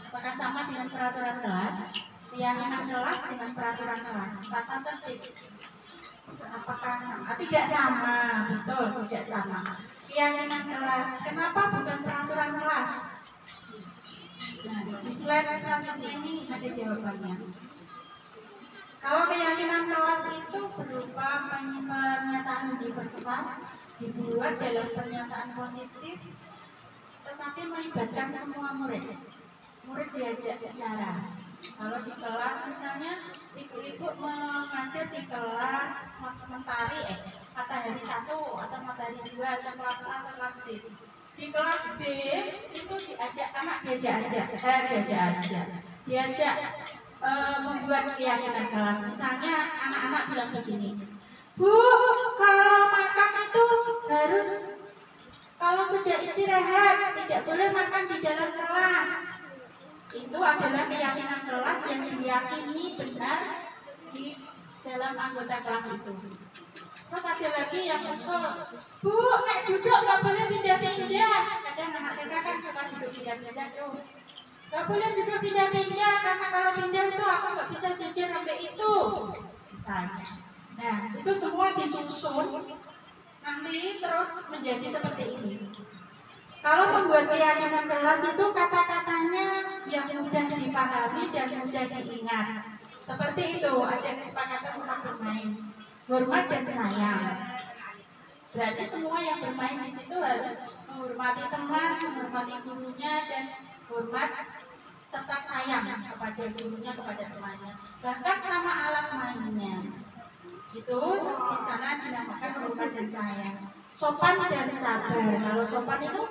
Speaker 1: Apakah sama dengan peraturan kelas? Keyakinan kelas dengan peraturan kelas. Tata tertib. Apakah sama? Tidak sama, betul, tidak sama. Keyakinan kelas. Kenapa bukan peraturan kelas? Nah, di slide selanjutnya ini ada jawabannya. Kalau keyakinan kelas itu berupa pernyataan universal dibuat dalam pernyataan positif, tetapi melibatkan semua murid. Murid diajak bicara. Kalau di kelas misalnya ibu-ibu mengajar di kelas matahari matahari 1 atau matahari 2 atau kelas A atau kelas B. Di kelas B itu diajak anak diajak membuat keyakinan kelas. Misalnya anak-anak bilang begini, Bu, kalau makan itu harus kalau sudah istirahat tidak boleh makan di dalam kelas. Itu adalah keyakinan kelas yang diyakini benar di dalam anggota kelas itu. Terus ada lagi yang usul, Bu, kayak duduk nggak boleh pindah-pindah. Kadang anak TK kan suka duduk pindah-pindah tuh. Nggak boleh duduk pindah-pindah karena kalau pindah itu aku nggak bisa jajan sampai itu. Misalnya. Nah, itu semua disusun nanti terus menjadi seperti ini. Kalau membuat keyakinan kelas itu kata-katanya yang mudah dipahami dan mudah diingat. Seperti itu, ada kesepakatan tempat bermain, hormat dan sayang. Berarti semua yang bermain di situ harus menghormati teman, menghormati gurunya dan hormat tetap sayang kepada gurunya, kepada temannya. Bahkan sama alat mainnya. Itu di sana dinamakan hormat dan sayang. Sopan dan sabar. Kalau sopan itu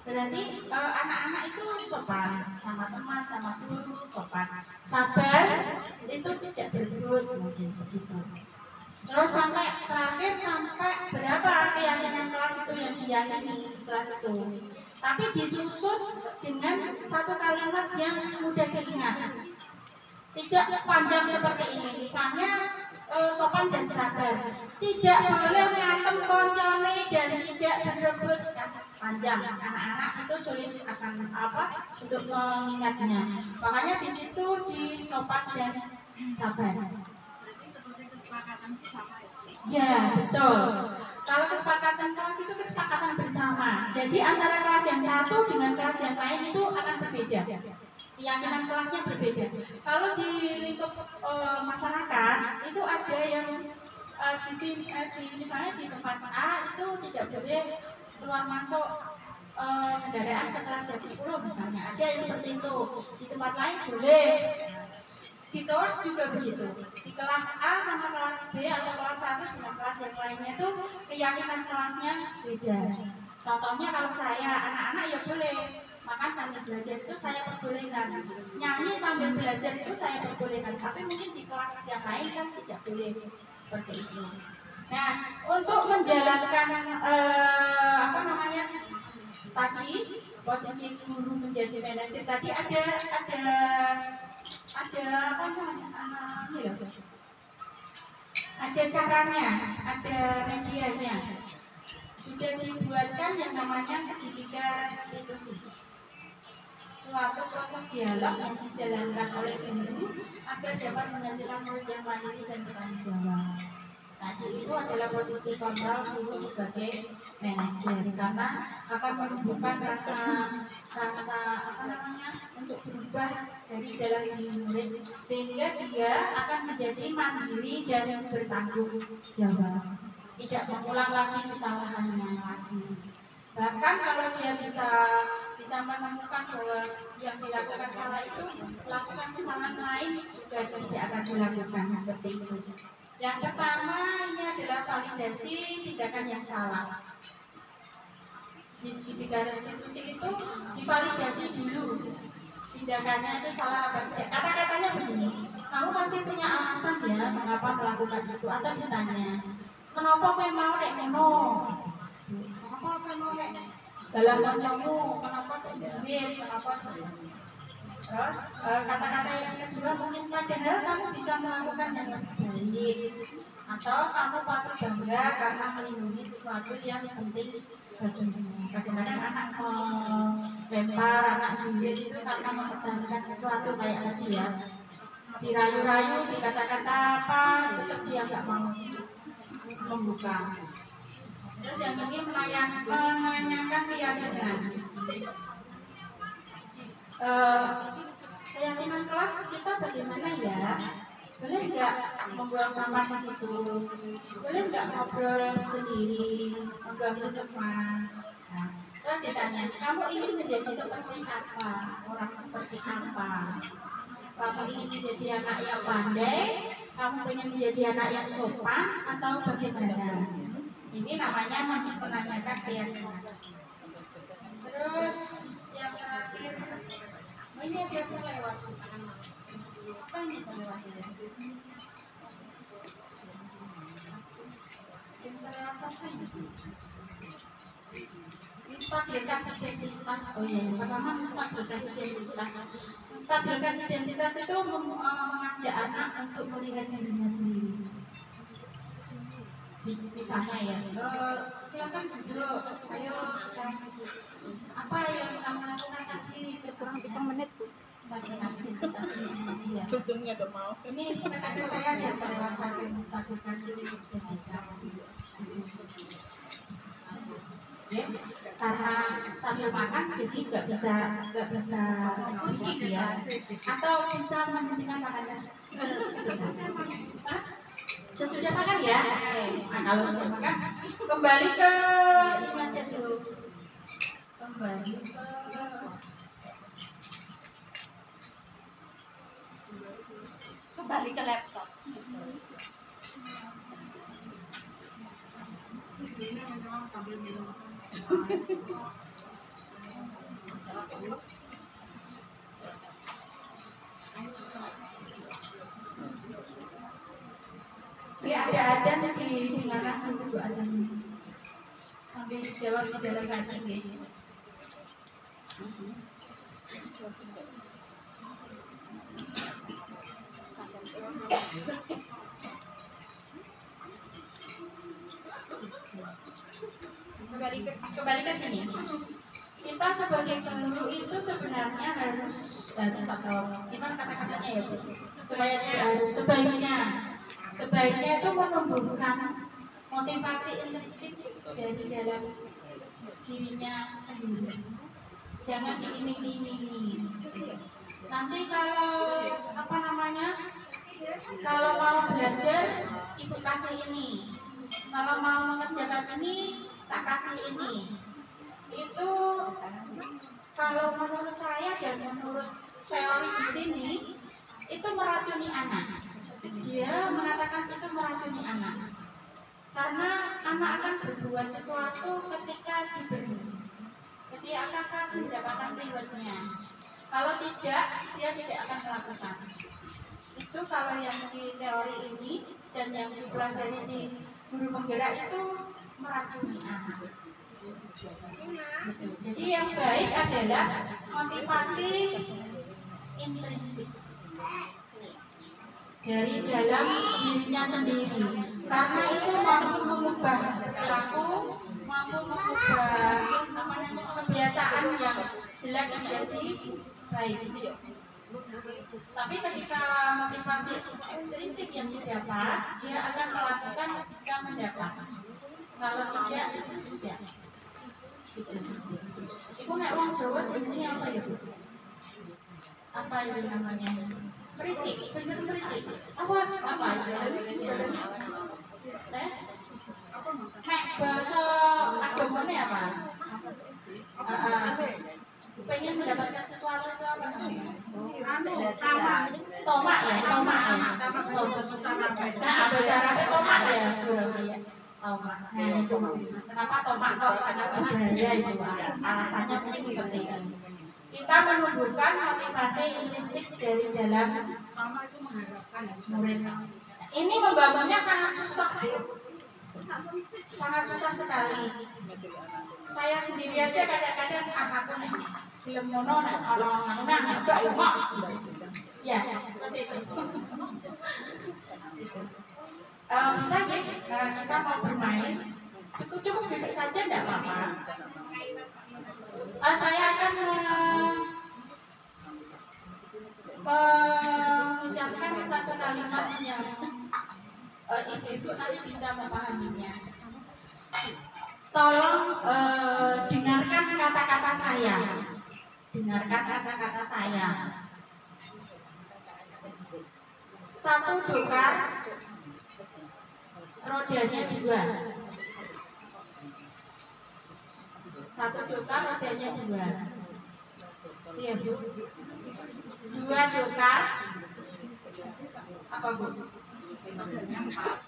Speaker 1: berarti anak-anak itu sopan sama teman, sama guru, sopan. Sabar itu tidak berbuat mungkin begitu. Terus sampai terakhir sampai berapa keyakinan kelas itu yang diyakini kelas itu. Tapi disusun dengan satu kalimat yang mudah diingat. Tidak panjang seperti ini. Misalnya sopan dan sabar. Tidak boleh ngantem koncone dan tidak berebut. panjang. Anak-anak itu sulit akan untuk mengingatnya. Makanya di situ disopan dan sabar.
Speaker 2: Berarti seperti kesepakatan bersama ya.
Speaker 1: Ya, betul. Kalau kesepakatan kelas itu kesepakatan bersama. Jadi antara kelas yang satu dengan kelas yang lain itu akan berbeda. Keyakinan kelasnya berbeda. Kalau di lingkup masyarakat itu ada yang di sini, misalnya di tempat A itu tidak boleh keluar masuk kendaraan setelah jam 10 misalnya. Ada yang seperti itu. Di tempat lain boleh. Di kelas juga begitu. Di kelas A sama kelas B atau kelas 1 dengan kelas yang lainnya itu keyakinan kelasnya beda. Contohnya kalau saya, anak-anak ya boleh makan sambil belajar itu saya perbolehkan. Nyanyi sambil belajar itu saya perbolehkan. Tapi mungkin di kelas yang lain kan tidak boleh seperti itu. Nah, untuk menjalankan tadi posisi guru menjadi manajer tadi ada ada caranya, ada medianya. Sudah dibuatkan yang namanya segitiga restitusi. Suatu proses dialog yang dijalankan oleh guru agar dapat menghasilkan murid yang mandiri dan bertanggung jawab. Tadi itu adalah posisi kontrol guru sebagai manajer karena akan menumbuhkan rasa untuk berubah dari dalam diri murid sehingga dia akan menjadi mandiri dan bertanggung jawab, tidak mengulang lagi kesalahannya lagi. Bahkan kalau dia bisa menemukan bahwa yang dilakukan salah itu melakukan kesalahan lain juga tidak akan dilakukan seperti itu. Yang pertama ini adalah validasi tindakan yang salah. Di segitiga restitusi itu divalidasi dulu tindakannya itu salah apa tidak. Kata-katanya begini, kamu pasti punya alasan ya mengapa melakukan itu, atau ditanya kenapa kowe mau nek ngono, kenapa kowe mau nek dalam kancamu, kenapa duit, kenapa. Terus kata-kata yang kedua mungkin padahal kamu bisa melakukan yang lebih baik, atau kamu patut bangga karena melindungi sesuatu yang penting bagimu. Kadang-kadang anak melempar, anak duit itu karena mempertahankan sesuatu kayak tadi ya, dirayu-rayu, dikata-kata apa, tetap dia nggak mau membuka. Terus yang ini menanyakan keyakinan. Keyakinan kelas kita bagaimana ya? Boleh nggak membuang sampah di situ? Boleh nggak ngobrol sendiri, mengganggu teman? Nah, terus ditanya, kamu ingin menjadi seperti apa? Orang seperti apa? Kamu ingin menjadi anak yang pandai? Kamu ingin menjadi anak yang sopan? Atau bagaimana? Ini namanya menanyakan keyakinan. Terus yang terakhir, ini ada terlewat. Apa ini terlewat ya? Yang terlewat apa ini? Menstabilkan identitas. Oh iya, pertama menstabilkan identitas. Menstabilkan identitas itu mengajak anak untuk melihat dirinya sendiri. Misalnya ya, silakan duduk, ayo kita, apa yang kamu lakukan tadi?
Speaker 5: Kurang 5 menit Bu.
Speaker 1: Identitas dia. Ini PPT saya yang terlewat satu, menstabilkan identitas. Karena sambil makan jadi nggak bisa speaking ya, atau bisa menghentikan makannya sesudah makan ya. Nah, kalau sudah makan kembali ke ini aja dulu,
Speaker 4: Kembali ke laptop.
Speaker 2: Ini memang sambil minum.
Speaker 1: Ya, ada adan didengarkan dulu adan sambil dijawab di dalam hati. Kembali kembali ke sini. Kita sebagai guru itu sebenarnya harus atau gimana kata-katanya ya Bu? Supaya tidak harus sebaiknya itu menumbuhkan motivasi intrinsik dari dalam dirinya sendiri. Jangan diiming-imingi. Nanti kalau kalau mau belajar ikut kasih ini, kalau mau mengerjakan ini tak kasih ini. Itu kalau menurut saya dan menurut teori di sini itu meracuni anak. Dia mengatakan itu meracuni anak. Karena anak akan berbuat sesuatu ketika diberi. Ketika akan mendapatkan rewardnya. Kalau tidak, dia tidak akan melakukan. Itu kalau yang di teori ini dan yang dipelajari di guru penggerak itu meracuni anak. Gitu. Jadi yang baik adalah motivasi intrinsik dari dalam dirinya sendiri, karena itu mampu mengubah perilaku, mampu mengubah kebiasaan yang jelek menjadi baik. Tapi ketika motivasi intrinsik yang didapat, dia akan melakukan jika mendapat. Kalau tidak, itu tidak. Gitu. Iku nek wong Jawa jenenge apa ya, Bu? Apa itu namanya? Kritik, bener kritik. Apa itu? Mek bahasa agamanya apa? Pengen mendapatkan sesuatu itu apa namanya? Tomak ya. Nah, bahasa Arabnya tomak ya, tomak. Nah itu kenapa tomak kok sangat berbahaya itu? Alasannya mungkin seperti ini. Kita menumbuhkan motivasi intrinsik dari dalam murid. Ini membangunnya sangat susah, sangat susah sekali. Saya sendiri aja kadang-kadang aku nih film mono nih orang enggak ya seperti itu. Bisa ya kita mau bermain cukup duduk saja tidak apa-apa. Saya akan mengucapkan satu kalimat yang ibu nanti bisa memahaminya. Tolong dengarkan kata-kata saya. Dengarkan kata-kata saya. Satu dokar, rodanya 2. Satu dokar, rodanya 2. Iya Bu. 2 dokar. Apa Bu? 2 dokar.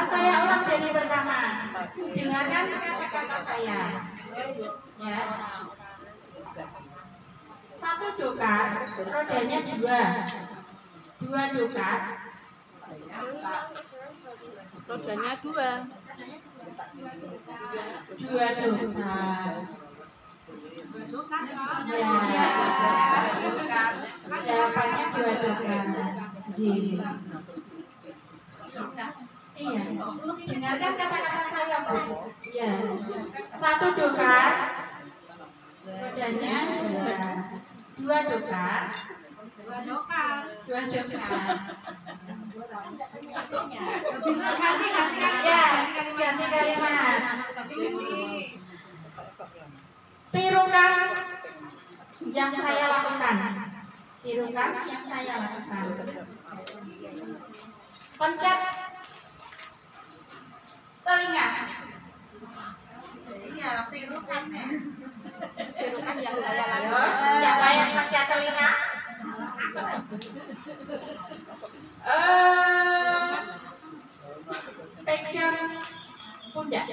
Speaker 1: Saya ulang dari pertama. Dengarkan kata-kata saya. Ya. Satu dokar, rodanya 2. 2 dokar.
Speaker 5: Rodanya 2.
Speaker 1: 2 dokar. Ya. Jawabannya 2 dokar. Iya. Dengarkan kata-kata saya, Bu. Ya. Satu dokar, rodanya 2. 2 dokar. 2 dokar. Ya, ganti kalimat. Tirukan yang saya lakukan. Tirukan yang saya lakukan. Pencet telinga.
Speaker 2: Iya, tirukan ya.
Speaker 5: Tirukan yang saya
Speaker 1: Ayo,
Speaker 5: lakukan.
Speaker 1: siapa yang pencet telinga? Pegang pundak.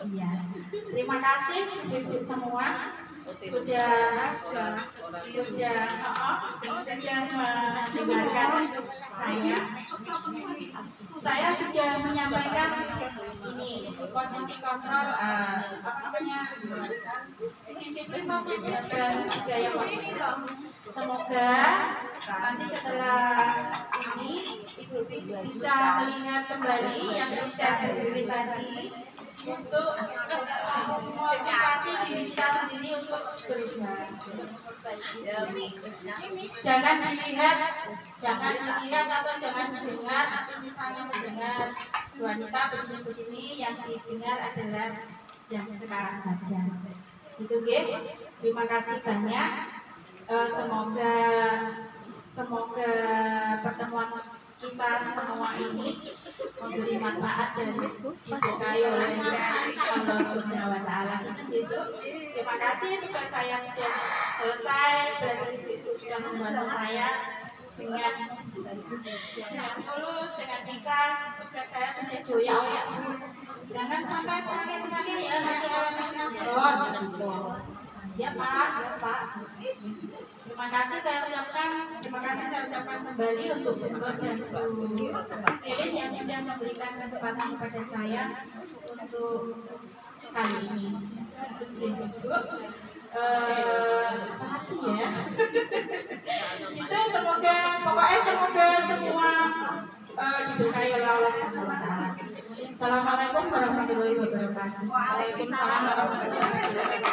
Speaker 1: Iya. Terima kasih ibu semua sudah mendengarkan saya. Saya sudah menyampaikan ini posisi kontrol disiplin positif dan budaya positif. Semoga nanti setelah ini Ibu bisa melihat kembali yang di-share RBW tadi untuk motivasi diri kita sendiri untuk berubah. Jangan dilihat atau jangan didengar atau misalnya mendengar wanita begini-begini, yang didengar adalah yang sekarang saja. Itu guys. Terima kasih banyak. Semoga pertemuan kita semua ini memberi manfaat dan diberkahi oleh Allah Subhanahu wa taala. Itu. Terima kasih, tugas saya sudah selesai. Berarti Ibu sudah membantu saya dengan tulus, dengan ikhlas. Tugas saya sudah goyah-goyah. Jangan sampai terakhir-terakhir ya nanti alamatnya belum gitu. Ya Pak. Terima kasih saya ucapkan kembali untuk Gubernur dan Lilin yang sudah memberikan kesempatan kepada saya untuk kali ini. Apalagi ya? Itu semoga semua diberkahi oleh Allah Subhanahu wa taala. Assalamualaikum warahmatullahi wabarakatuh.
Speaker 4: Waalaikumsalam warahmatullahi wabarakatuh.